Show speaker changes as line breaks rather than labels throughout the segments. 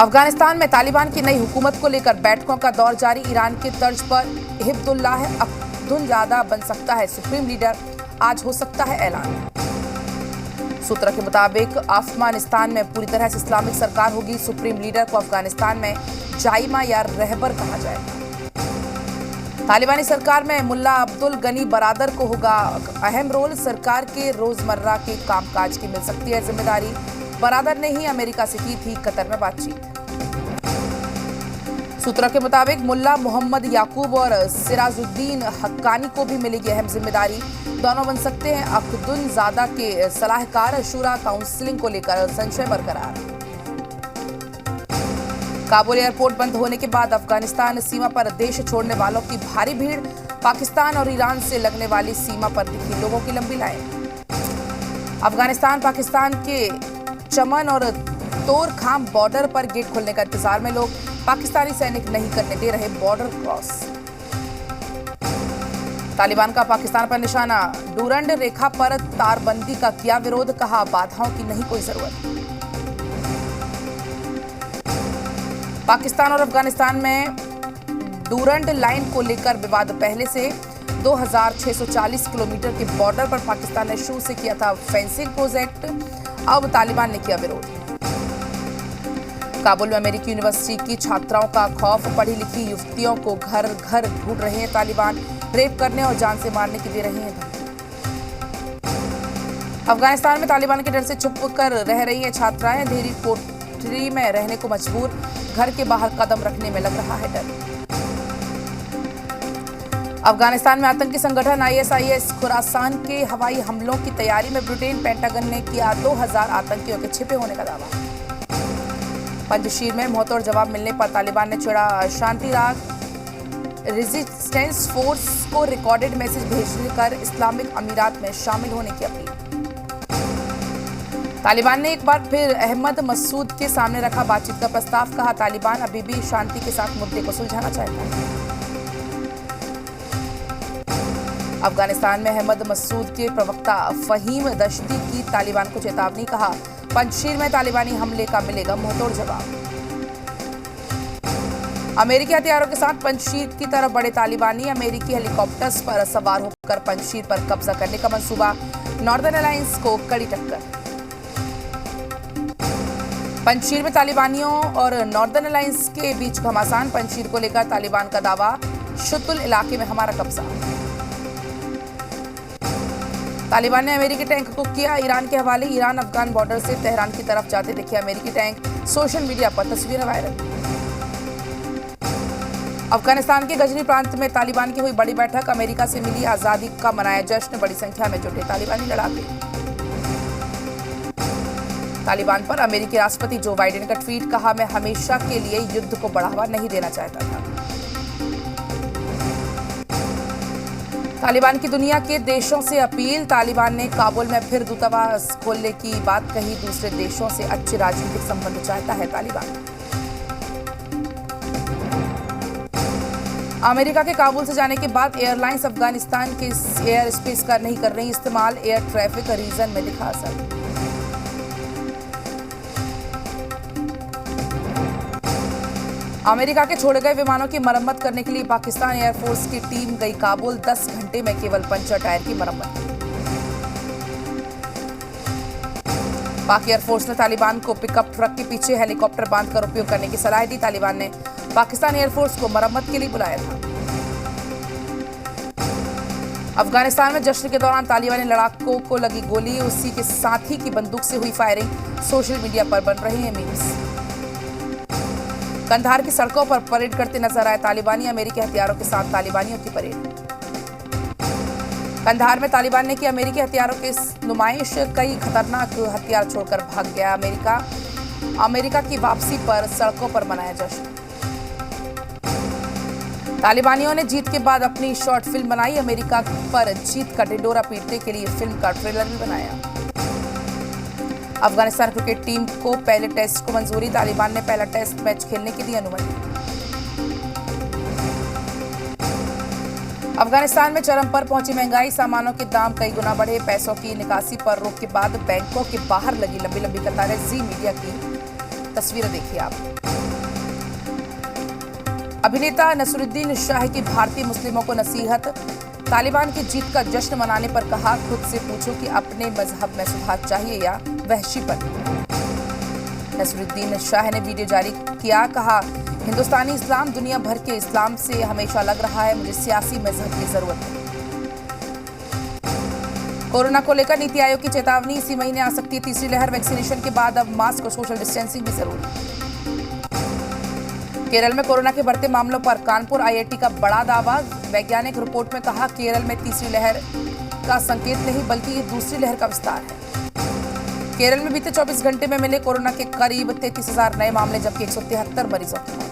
अफगानिस्तान में तालिबान की नई हुकूमत को लेकर बैठकों का दौर जारी। ईरान की तर्ज पर हिब्दुल्लाह अख्तुंजादा बन सकता है सुप्रीम लीडर, आज हो सकता है ऐलान। सूत्रों के मुताबिक अफगानिस्तान में पूरी तरह से इस्लामिक सरकार होगी। सुप्रीम लीडर को अफगानिस्तान में जाइमा या रहबर कहा जाएगा। तालिबानी सरकार में मुल्ला अब्दुल गनी बरादर को होगा अहम रोल। सरकार के रोजमर्रा के कामकाज की मिल सकती है जिम्मेदारी। बरादर ने ही अमेरिका से की थी कतर में बातचीत। सूत्रों के मुताबिक मुल्ला मोहम्मद याकूब और सिराजुद्दीन हक्कानी को भी मिलेगी अहम जिम्मेदारी। दोनों बन सकते हैं अख्तुंजादा के सलाहकार। शूरा काउंसिलिंग को लेकर संशय बरकरार। काबुल एयरपोर्ट बंद होने के बाद अफगानिस्तान सीमा पर देश छोड़ने वालों की भारी भीड़। पाकिस्तान और ईरान से लगने वाली सीमा पर दिखी लोगों की लंबी लाइन। अफगानिस्तान पाकिस्तान के चमन और तोरखाम बॉर्डर पर गेट खोलने का इंतजार में लोग। पाकिस्तानी सैनिक नहीं करने दे रहे बॉर्डर क्रॉस। तालिबान का पाकिस्तान पर निशाना। डूरंड रेखा पर तारबंदी का किया विरोध, कहा बाधाओं की नहीं कोई जरूरत। पाकिस्तान और अफगानिस्तान में डूरंड लाइन को लेकर विवाद पहले से 2640 किलोमीटर के बॉर्डर पर पाकिस्तान ने शुरू से किया था फेंसिंग प्रोजेक्ट। अब तालिबान ने किया विरोध। काबुल में अमेरिकी यूनिवर्सिटी की छात्राओं का खौफ। पढ़ी लिखी युवतियों को घर घर ढूंढ रहे हैं तालिबान। रेप करने और जान से मारने की दे रहे हैं धमकी। अफगानिस्तान में तालिबान के डर से छुप कर रह रही हैं छात्राएं। अंधेरी कोठरी में रहने को मजबूर। घर के बाहर कदम रखने में लग रहा है डर। अफगानिस्तान में आतंकी संगठन ISIS खुरासान के हवाई हमलों की तैयारी में ब्रिटेन। पेंटागन ने किया 2000 आतंकियों के छिपे होने का दावा। पंजशीर में मुंहतोड़ जवाब मिलने पर तालिबान ने छेड़ा शांति राग। रेजिस्टेंस फोर्स को रिकॉर्डेड मैसेज भेजकर इस्लामिक अमीरात में शामिल होने की अपील। तालिबान ने एक बार फिर अहमद मसूद के सामने रखा बातचीत का प्रस्ताव। कहा तालिबान अभी भी शांति के साथ मुद्दे को सुलझाना चाहता है। अफगानिस्तान में अहमद मसूद के प्रवक्ता फहीम दश्ती की तालिबान को चेतावनी। कहा पंजशीर में तालिबानी हमले का मिलेगा मुंहतोड़ जवाब। अमेरिकी हथियारों के साथ पंजशीर की तरफ बढ़े तालिबानी। अमेरिकी हेलीकॉप्टर्स पर सवार होकर पंजशीर पर कब्जा करने का मंसूबा। नॉर्दर्न अलायंस को कड़ी टक्कर। पंजशीर में तालिबानियों और नॉर्दर्न अलायंस के बीच घमासान। पंजशीर को लेकर तालिबान का दावा, शुतुल इलाके में हमारा कब्जा। तालिबान ने अमेरिकी टैंक को किया ईरान के हवाले। ईरान अफगान बॉर्डर से तेहरान की तरफ जाते दिखे अमेरिकी टैंक। सोशल मीडिया पर तस्वीरें वायरल। अफगानिस्तान के गजनी प्रांत में तालिबान की हुई बड़ी बैठक। अमेरिका से मिली आजादी का मनाया जश्न। बड़ी संख्या में जुटे तालिबानी लड़ाके। तालिबान पर अमेरिकी राष्ट्रपति जो बाइडेन का ट्वीट। कहा मैं हमेशा के लिए युद्ध को बढ़ावा नहीं देना चाहता था। तालिबान की दुनिया के देशों से अपील। तालिबान ने काबुल में फिर दूतावास खोलने की बात कही। दूसरे देशों से अच्छे राजनीतिक संबंध चाहता है तालिबान। अमेरिका के काबुल से जाने के बाद एयरलाइंस अफगानिस्तान के एयर स्पेस का नहीं कर रही इस्तेमाल। एयर ट्रैफिक रीजन में दिखा असर। अमेरिका के छोड़े गए विमानों की मरम्मत करने के लिए पाकिस्तान एयरफोर्स की टीम गई काबुल। 10 घंटे में केवल पंचर टायर की मरम्मत। पाक एयरफोर्स ने तालिबान को पिकअप ट्रक के पीछे हेलीकॉप्टर बांधकर उपयोग करने की सलाह दी। तालिबान ने पाकिस्तान एयरफोर्स को मरम्मत के लिए बुलाया था। अफगानिस्तान में जश्न के दौरान तालिबानी लड़ाकों को लगी गोली। उसी के साथी की बंदूक से हुई फायरिंग। सोशल मीडिया पर बन रहे हैं मीम्स। कंधार की सड़कों पर परेड करते नजर आए तालिबानी। अमेरिकी हथियारों के साथ तालिबानियों की परेड। कंधार में तालिबान ने की अमेरिकी हथियारों की नुमाइश। कई खतरनाक हथियार छोड़कर भाग गया अमेरिका की वापसी पर सड़कों पर मनाया जश्न। तालिबानियों ने जीत के बाद अपनी शॉर्ट फिल्म बनाई। अमेरिका पर जीत का ढिंढोरा पीटने के लिए फिल्म का ट्रेलर भी बनाया। अफगानिस्तान क्रिकेट टीम को पहले टेस्ट को मंजूरी। तालिबान ने पहला टेस्ट मैच खेलने की दी अनुमति। अफगानिस्तान में चरम पर पहुंची महंगाई। सामानों के दाम कई गुना बढ़े। पैसों की निकासी पर रोक के बाद बैंकों के बाहर लगी लंबी लंबी कतारें। जी मीडिया की तस्वीरें देखिए आप। अभिनेता नसरुद्दीन शाह की भारतीय मुस्लिमों को नसीहत, तालिबान की जीत का जश्न मनाने पर कहा, खुद से पूछो कि अपने मजहब में सुधार चाहिए या वहशीपन। नसरुद्दीन शाह ने वीडियो जारी किया, कहा, हिंदुस्तानी इस्लाम दुनिया भर के इस्लाम से हमेशा लग रहा है, मुझे सियासी मजहब की जरूरत है। कोरोना को लेकर नीति आयोग की चेतावनी, इसी महीने आ सकती है तीसरी लहर, वैक्सीनेशन के बाद अब मास्क और सोशल डिस्टेंसिंग भी जरूरी। केरल में कोरोना के बढ़ते मामलों पर कानपुर आईआईटी का बड़ा दावा, वैज्ञानिक रिपोर्ट में कहा, केरल में तीसरी लहर का संकेत नहीं बल्कि ये दूसरी लहर का विस्तार है। केरल में बीते 24 घंटे में मिले कोरोना के करीब 33,000 नए मामले, जबकि 173 मरीजों की मौत।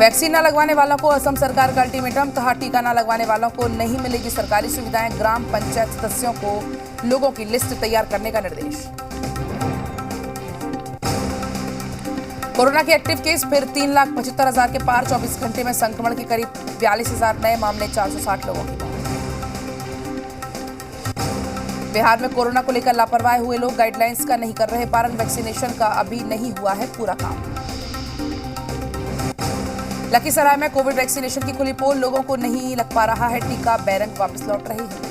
वैक्सीन न लगवाने वालों को असम सरकार का अल्टीमेटम, कहा, टीका न लगवाने वालों को नहीं मिलेगी सरकारी सुविधाएं, ग्राम पंचायत सदस्यों को लोगों की लिस्ट तैयार करने का निर्देश। कोरोना के एक्टिव केस फिर 3,75,000 के पार, 24 घंटे में संक्रमण के करीब 42,000 नए मामले, 460 लोगों की मौत। बिहार में कोरोना को लेकर लापरवाह हुए लोग गाइडलाइंस का नहीं कर रहे पालन, वैक्सीनेशन का अभी नहीं हुआ है पूरा काम। लखीसराय में कोविड वैक्सीनेशन की खुली पोल, लोगों को नहीं लग पा रहा है टीका, बैरंग वापस लौट रही है।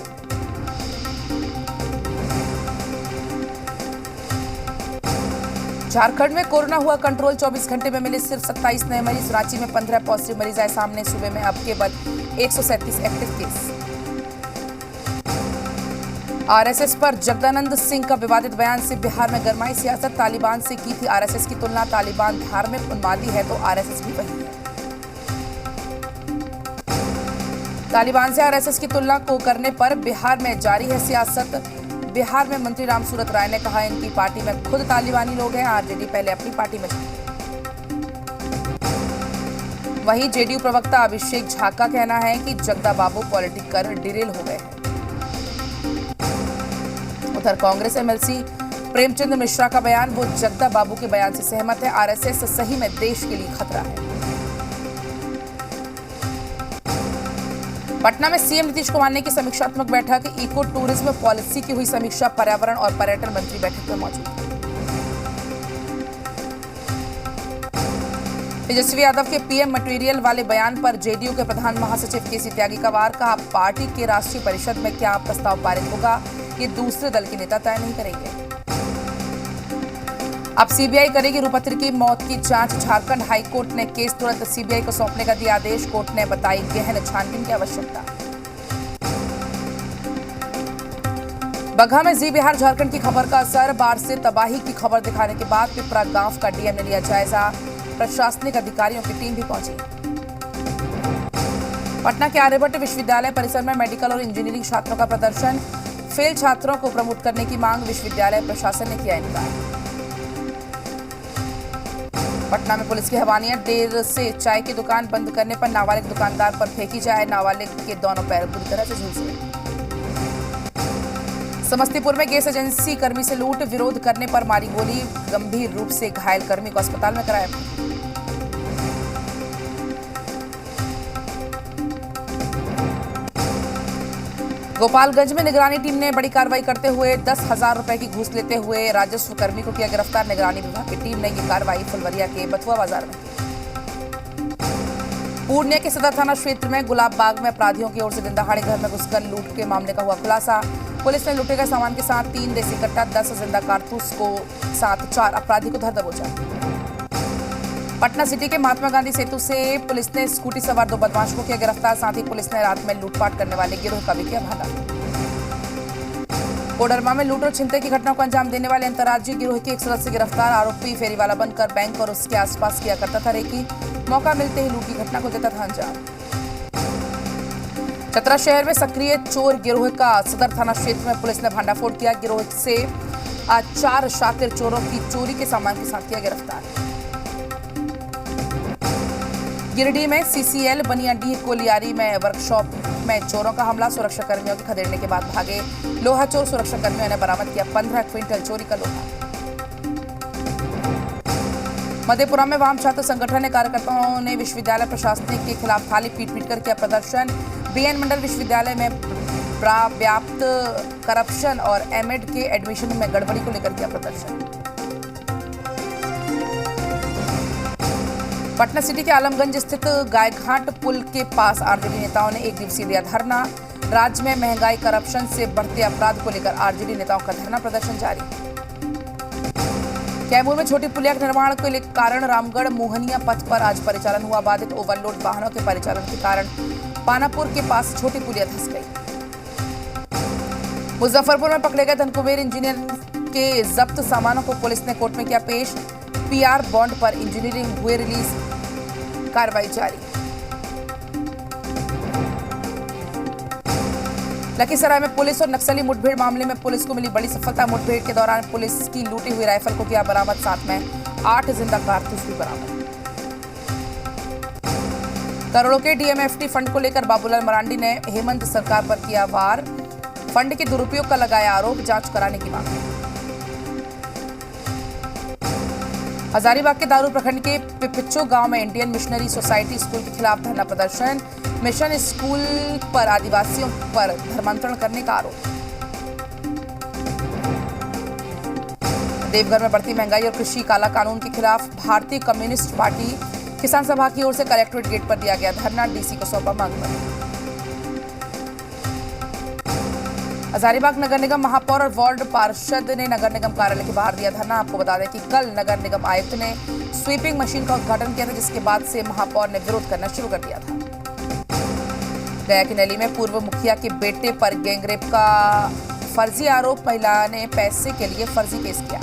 झारखंड में कोरोना हुआ कंट्रोल, 24 घंटे में मिले सिर्फ 27 नए मरीज, रांची में 15 पॉजिटिव मरीज आए सामने, सूबे में अब केवल 137 एक्टिव केस। आरएसएस पर जगदानंद सिंह का विवादित बयान से बिहार में गरमाई सियासत, तालिबान से की थी आरएसएस की तुलना, तालिबान धार्मिक उन्मादी है तो आरएसएस भी वही है। तालिबान से आरएसएस की तुलना को करने पर बिहार में जारी है सियासत। बिहार में मंत्री रामसूरत राय ने कहा, इनकी पार्टी में खुद तालिबानी लोग हैं, आरजेडी पहले अपनी पार्टी में जाए। वहीं जेडीयू प्रवक्ता अभिषेक झा का कहना है कि जगदा बाबू पॉलिटिकल डिरेल हो गए हैं। उधर कांग्रेस एमएलसी प्रेमचंद मिश्रा का बयान, वो जगदा बाबू के बयान से सहमत है, आरएसएस सही में देश के लिए खतरा है। पटना में सीएम नीतीश कुमार ने की समीक्षात्मक बैठक, इको टूरिज्म पॉलिसी की हुई समीक्षा, पर्यावरण और पर्यटन मंत्री बैठक में मौजूद। तेजस्वी यादव के पीएम मटेरियल वाले बयान पर जेडीयू के प्रधान महासचिव केसी त्यागी का वार, कहा, पार्टी के राष्ट्रीय परिषद में क्या प्रस्ताव पारित होगा ये दूसरे दल के नेता तय नहीं करेंगे। अब सीबीआई करेगी रुपत्र की मौत की जांच, झारखंड हाईकोर्ट ने केस तुरंत सीबीआई को सौंपने का दिया आदेश, कोर्ट ने बताई गहन छानबीन की आवश्यकता। बगहा में जी बिहार झारखंड की खबर का असर, बाढ़ से तबाही की खबर दिखाने के बाद पिपरा गांव का डीएम ने लिया जायजा, प्रशासनिक अधिकारियों की टीम भी पहुंची। पटना के आर्यभट्ट विश्वविद्यालय परिसर में मेडिकल और इंजीनियरिंग छात्रों का प्रदर्शन, फेल छात्रों को प्रमोट करने की मांग, विश्वविद्यालय प्रशासन ने किया इनकार। पटना में पुलिस की हैवानियत, देर से चाय की दुकान बंद करने पर नाबालिग दुकानदार पर फेंकी जाए, नाबालिग के दोनों पैर बुरी तरह से झुलसे। समस्तीपुर में गैस एजेंसी कर्मी से लूट, विरोध करने पर मारी गोली, गंभीर रूप से घायल कर्मी को अस्पताल में कराया। गोपालगंज में निगरानी टीम ने बड़ी कार्रवाई करते हुए 10,000 रुपए की घूस लेते हुए राजस्व कर्मी को किया गिरफ्तार, निगरानी विभाग की टीम ने की कार्रवाई फुलवरिया के बथुआ बाजार में। पूर्णिया के सदर थाना क्षेत्र में गुलाब बाग में अपराधियों की ओर से दिन दहाड़े घर में घुसकर लूट के मामले का हुआ खुलासा, पुलिस ने लूटे गए सामान के साथ 3 देसी कट्टा, 10 जिंदा कारतूस को साथ 4 अपराधी को धर दबोचा। पटना सिटी के महात्मा गांधी सेतु से पुलिस ने स्कूटी सवार 2 बदमाशों को किया गिरफ्तार, साथ ही पुलिस ने रात में लूटपाट करने वाले गिरोह का भी किया भाला। कोडरमा में लूट और छिनतई की घटनाओं को अंजाम देने वाले अंतर्राज्यीय गिरोह के एक सदस्य गिरफ्तार, आरोपी फेरीवाला बनकर बैंक और उसके आसपास किया करता था रेकी, मौका मिलते ही लूट की घटना को देता था अंजाम। चतरा शहर में सक्रिय चोर गिरोह का सदर थाना क्षेत्र में पुलिस ने भांडाफोड़ किया, गिरोह से 4 शातिर चोरों की चोरी के सामान के साथ किया गिरफ्तार। गिरिडीह में सीसीएल बनियाडीह कोलियारी में वर्कशॉप में चोरों का हमला, सुरक्षा कर्मियों के खदेड़ने के बाद भागे लोहा चोर, सुरक्षा कर्मियों ने बरामद किया 15 क्विंटल चोरी का लोहा। मधेपुरा में वाम छात्र संगठन ने कार्यकर्ताओं ने विश्वविद्यालय प्रशासनिक के खिलाफ थाली पीट कर किया प्रदर्शन, बीएन मंडल विश्वविद्यालय में व्याप्त करप्शन और एमएड के एडमिशन में गड़बड़ी को लेकर किया प्रदर्शन। पटना सिटी के आलमगंज स्थित गायघाट पुल के पास आरजेडी नेताओं ने एक दिवसीय दिया धरना। राज्य में महंगाई, करप्शन से बढ़ते अपराध को लेकर आरजेडी नेताओं का धरना प्रदर्शन जारी। कैमूर में छोटी पुलिया के निर्माण के कारण रामगढ़ मोहनिया पथ पर आज परिचालन हुआ बाधित। ओवरलोड वाहनों के परिचालन के कारण पानापुर के पास छोटी पुलिया धंस गई। मुजफ्फरपुर में पकड़े गए धनकुबेर इंजीनियर के जब्त सामानों को पुलिस ने कोर्ट में किया पेश। पीआर बॉन्ड पर इंजीनियरिंग हुए रिलीज, कार्रवाई जारी। लखीसराय में पुलिस और नक्सली मुठभेड़ मामले में पुलिस को मिली बड़ी सफलता। मुठभेड़ के दौरान पुलिस की लूटी हुई राइफल को किया बरामद, साथ में 8 जिंदा कारतूस भी बरामद। करोड़ों के डीएमएफटी फंड को लेकर बाबूलाल मरांडी ने हेमंत सरकार पर किया वार। फंड के दुरुपयोग का लगाया आरोप, जांच कराने की मांग। हजारीबाग के दारू प्रखंड के पिपिच्चो गांव में इंडियन मिशनरी सोसाइटी स्कूल के खिलाफ धरना प्रदर्शन। मिशन स्कूल पर आदिवासियों पर धर्मांतरण करने का आरोप। देवघर में बढ़ती महंगाई और कृषि काला कानून के खिलाफ भारतीय कम्युनिस्ट पार्टी किसान सभा की ओर से कलेक्ट्रेट गेट पर दिया गया धरना। डीसी को सौंपा मांग पत्र। हजारीबाग नगर निगम महापौर और वार्ड पार्षद ने नगर निगम कार्यालय के बाहर दिया धरना। आपको बता दें कि कल नगर निगम आयुक्त ने स्वीपिंग मशीन का उद्घाटन किया था, जिसके बाद से महापौर ने विरोध करना शुरू कर दिया था। गया की नली में पूर्व मुखिया के बेटे पर गैंगरेप का फर्जी आरोप। महिला ने पैसे के लिए फर्जी केस किया।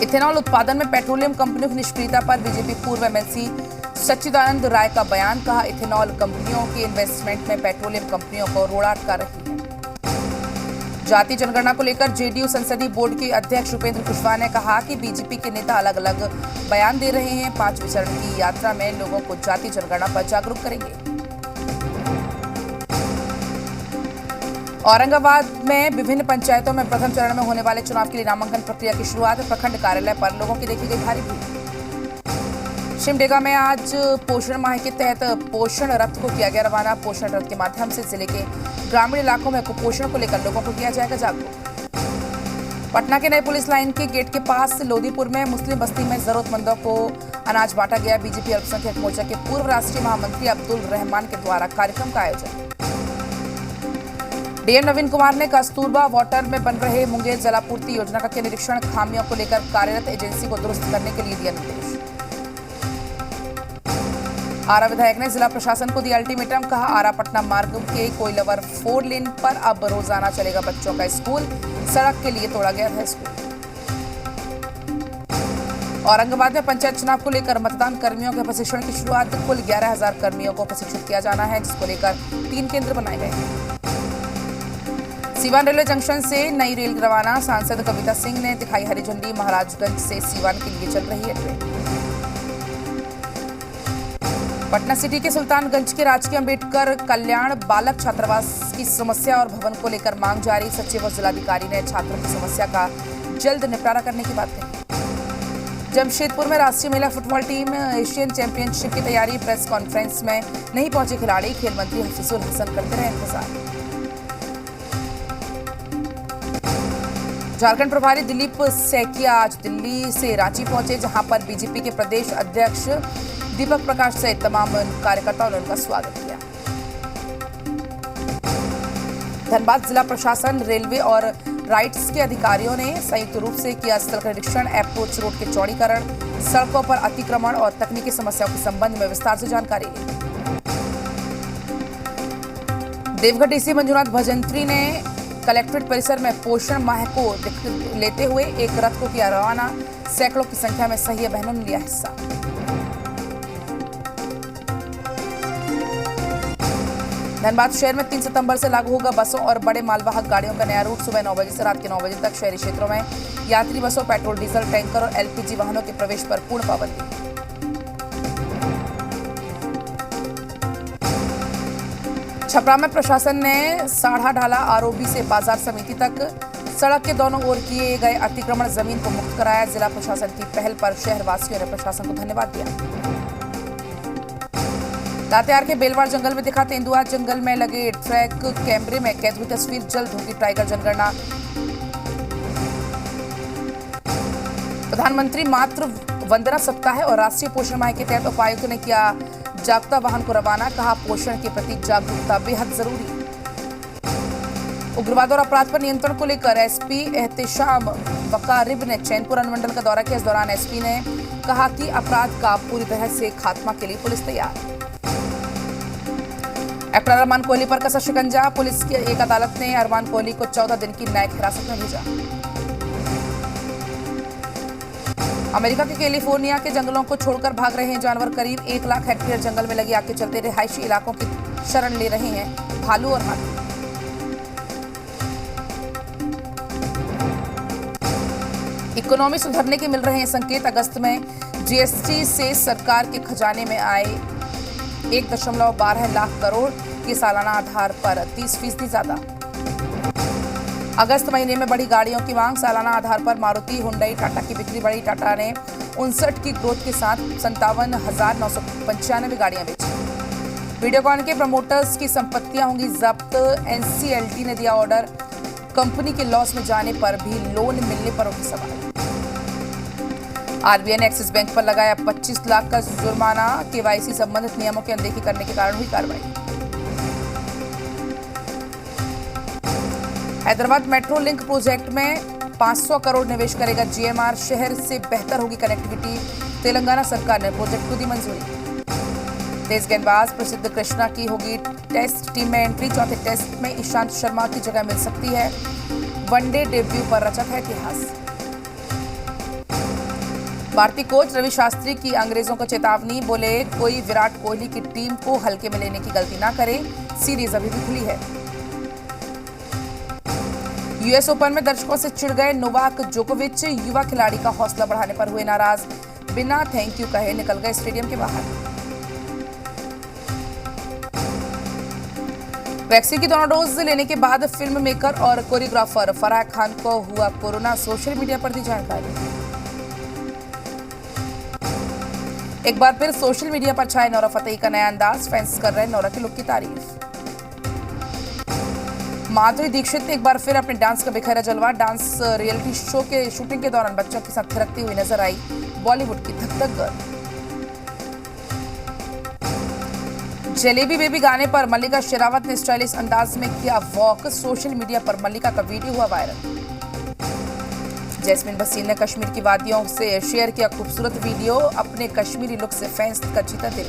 इथेनॉल उत्पादन में पेट्रोलियम कंपनियों की निष्क्रियता पर बीजेपी पूर्व एमएलसी सच्चिदानंद राय का बयान। कहा, इथेनॉल कंपनियों के इन्वेस्टमेंट में पेट्रोलियम कंपनियों को रोड़ा कर रही है। जातीय जनगणना को लेकर जेडीयू संसदीय बोर्ड के अध्यक्ष उपेंद्र कुशवाहा ने कहा कि बीजेपी के नेता अलग अलग बयान दे रहे हैं। 5वें चरण की यात्रा में लोगों को जातीय जनगणना पर जागरूक करेंगे। औरंगाबाद में विभिन्न पंचायतों में प्रथम चरण में होने वाले चुनाव के लिए नामांकन प्रक्रिया की शुरुआत। प्रखंड कार्यालय पर लोगों की देखी गई भारी भीड़। सिमडेगा में आज पोषण माह के तहत पोषण रथ को किया गया रवाना। पोषण रथ के माध्यम से जिले के ग्रामीण इलाकों में कुपोषण को लेकर लोगों को किया जाएगा जागरूक। पटना के नए पुलिस लाइन के गेट के पास लोदीपुर में मुस्लिम बस्ती में जरूरतमंदों को अनाज बांटा गया। बीजेपी अल्पसंख्यक मोर्चा के पूर्व राष्ट्रीय महामंत्री अब्दुल रहमान के द्वारा कार्यक्रम का आयोजन। डीएम नवीन कुमार ने कस्तूरबा वाटर में बन रहे मुंगेर जलापूर्ति योजना का किया निरीक्षण। खामियों को लेकर कार्यरत एजेंसी को दुरुस्त करने के लिए दिया निर्देश। आरा विधायक ने जिला प्रशासन को दिया अल्टीमेटम। कहा, आरा पटना मार्ग के कोइलवर 4 लेन पर अब रोजाना चलेगा बच्चों का स्कूल। सड़क के लिए तोड़ा गया था स्कूल। औरंगाबाद में पंचायत चुनाव को लेकर मतदान कर्मियों के प्रशिक्षण की शुरुआत। कुल 11,000 कर्मियों को प्रशिक्षित किया जाना है, जिसको लेकर 3 केंद्र बनाए गए हैं। सीवान रेलवे जंक्शन से नई रेल रवाना। सांसद कविता सिंह ने दिखाई हरी झंडी। महाराजगंज से सीवान के लिए चल रही है ट्रेन। पटना सिटी के सुल्तानगंज के राजकीय अंबेडकर कल्याण बालक छात्रावास की समस्या और भवन को लेकर मांग जारी। सचिव और जिलाधिकारी ने छात्रों की समस्या का जल्द निपटारा करने की बात कही। जमशेदपुर में राष्ट्रीय महिला फुटबॉल टीम एशियन चैंपियनशिप की तैयारी। प्रेस कॉन्फ्रेंस में नहीं पहुंचे खिलाड़ी। खेल मंत्री हफीजुल हसन करते रहे इंतजार। झारखंड प्रभारी दिलीप सैकिया आज दिल्ली से रांची पहुंचे, जहां पर बीजेपी के प्रदेश अध्यक्ष दीपक प्रकाश सहित तमाम कार्यकर्ताओं ने उनका स्वागत किया। धनबाद जिला प्रशासन, रेलवे और राइट्स के अधिकारियों ने संयुक्त रूप से किया स्थल का निरीक्षण। अप्रोच रोड के चौड़ीकरण, सड़कों पर अतिक्रमण और तकनीकी समस्याओं के संबंध में विस्तार से जानकारी ली। देवघर डीसी मंजुनाथ भजंत्री ने कलेक्ट्रेट परिसर में पोषण माह को लेते हुए एक रथ को किया रवाना। सैकड़ों की संख्या में सहिया बहनों ने लिया हिस्सा। धनबाद शहर में 3 सितंबर से लागू होगा बसों और बड़े मालवाहक गाड़ियों का नया रूट। सुबह 9 बजे से रात के 9 बजे तक शहरी क्षेत्रों में यात्री बसों, पेट्रोल, डीजल टैंकर और एलपीजी वाहनों के प्रवेश पर पूर्ण पाबंदी। छपरा में प्रशासन ने साढ़ा ढाला आरओबी से बाजार समिति तक सड़क के दोनों ओर किए गए अतिक्रमण जमीन को मुक्त कराया। जिला प्रशासन की पहल पर शहरवासियों ने प्रशासन को धन्यवाद दिया। लातेहार के बेलवाड़ जंगल में दिखा तेंदुआ। जंगल में लगे ट्रैक कैमरे में कैद हुई तस्वीर। जल्द होगी टाइगर जनगणना। प्रधानमंत्री मातृ वंदना सप्ताह और राष्ट्रीय पोषण माह के तहत उपायुक्त ने किया जागता वाहन को रवाना। कहा पोषण के प्रति जागरूकता बेहद जरूरी। उग्रवाद और अपराध पर नियंत्रण को लेकर एसपी एहतेशाम वकारिब ने चैनपुर अनुमंडल का दौरा किया। इस दौरान एसपी ने कहा कि अपराध का पूरी तरह से खात्मा के लिए पुलिस तैयार। एक्टर अरमान कोहली पर कसा शिकंजा। पुलिस की एक अदालत ने अरमान कोहली को 14 दिन की न्यायिक हिरासत में भेजा। अमेरिका के कैलिफोर्निया के जंगलों को छोड़कर भाग रहे हैं जानवर। करीब 1 लाख हेक्टेयर जंगल में लगी आग के चलते रिहायशी इलाकों की शरण ले रहे हैं भालू और हाथी। इकोनॉमी सुधरने के मिल रहे हैं संकेत। अगस्त में जीएसटी से सरकार के खजाने में आए 1.12 लाख करोड़ के सालाना आधार पर 30% ज्यादा। अगस्त महीने में बढ़ी गाड़ियों की मांग। सालाना आधार पर मारुति, हुंडई, टाटा की बिक्री बढ़ी। टाटा ने 59 की ग्रोथ के साथ 57,995 गाड़ियां बेची। वीडियोकॉन के प्रमोटर्स की संपत्तियां होंगी जब्त। एनसीएलटी ने दिया ऑर्डर। कंपनी के लॉस में जाने पर भी लोन मिलने पर उठे सवाल। आरबीआई ने एक्सिस बैंक पर लगाया 25 लाख का जुर्माना। केवाईसी संबंधित नियमों की अनदेखी करने के कारण हुई कार्रवाई। हैदराबाद मेट्रो लिंक प्रोजेक्ट में 500 करोड़ निवेश करेगा जीएमआर। शहर से बेहतर होगी कनेक्टिविटी। तेलंगाना सरकार ने प्रोजेक्ट को दी मंजूरी। तेज गेंदबाज प्रसिद्ध कृष्णा की होगी टेस्ट टीम में एंट्री। चौथे टेस्ट में ईशांत शर्मा की जगह मिल सकती है। वनडे डेब्यू पर रचा है इतिहास। भारतीय कोच रवि शास्त्री की अंग्रेजों को चेतावनी। बोले कोई विराट कोहली की टीम को हल्के में लेने की गलती ना करे। सीरीज अभी भी खुली है। यूएस ओपन में दर्शकों से चिढ़ गए नोवाक जोकोविच। युवा खिलाड़ी का हौसला बढ़ाने पर हुए नाराज। बिना थैंक यू कहे निकल गए स्टेडियम के बाहर। वैक्सीन की दोनों डोज लेने के बाद फिल्म मेकर और कोरियोग्राफर फराह खान को हुआ कोरोना। सोशल मीडिया पर दी जानकारी। एक बार फिर सोशल मीडिया पर छाए नोरा फतेही का नया अंदाज। फैंस कर रहे हैं नोरा के लुक की तारीफ। माधुरी दीक्षित ने एक बार फिर अपने डांस का बिखेरा जलवा। डांस रियलिटी शो के शूटिंग के दौरान बच्चों के साथ थिरकती हुई नजर आई बॉलीवुड की धक धक गर्ल। जलेबी बेबी गाने पर मल्लिका शेरावत ने स्टाइलिश अंदाज में किया वॉक। सोशल मीडिया पर मल्लिका का वीडियो हुआ वायरल। जैस्मिन भसीन ने कश्मीर की वादियों से शेयर किया खूबसूरत वीडियो। अपने कश्मीरी लुक से फैंस का जीता दिल।